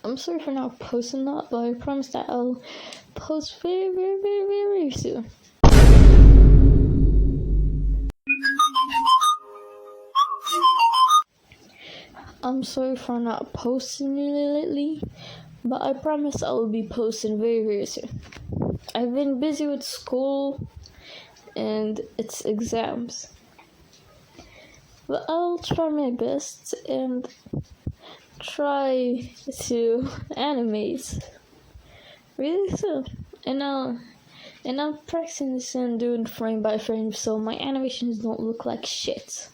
I'm sorry for not posting that, but I promise that I'll post very, very, very, very, very soon. I'm sorry for not posting really lately, but I promise I will be posting very, very soon. I've been busy with school and its exams, but I'll try my best and try to animate really soon. And I'm practicing this and doing frame by frame so my animations don't look like shit.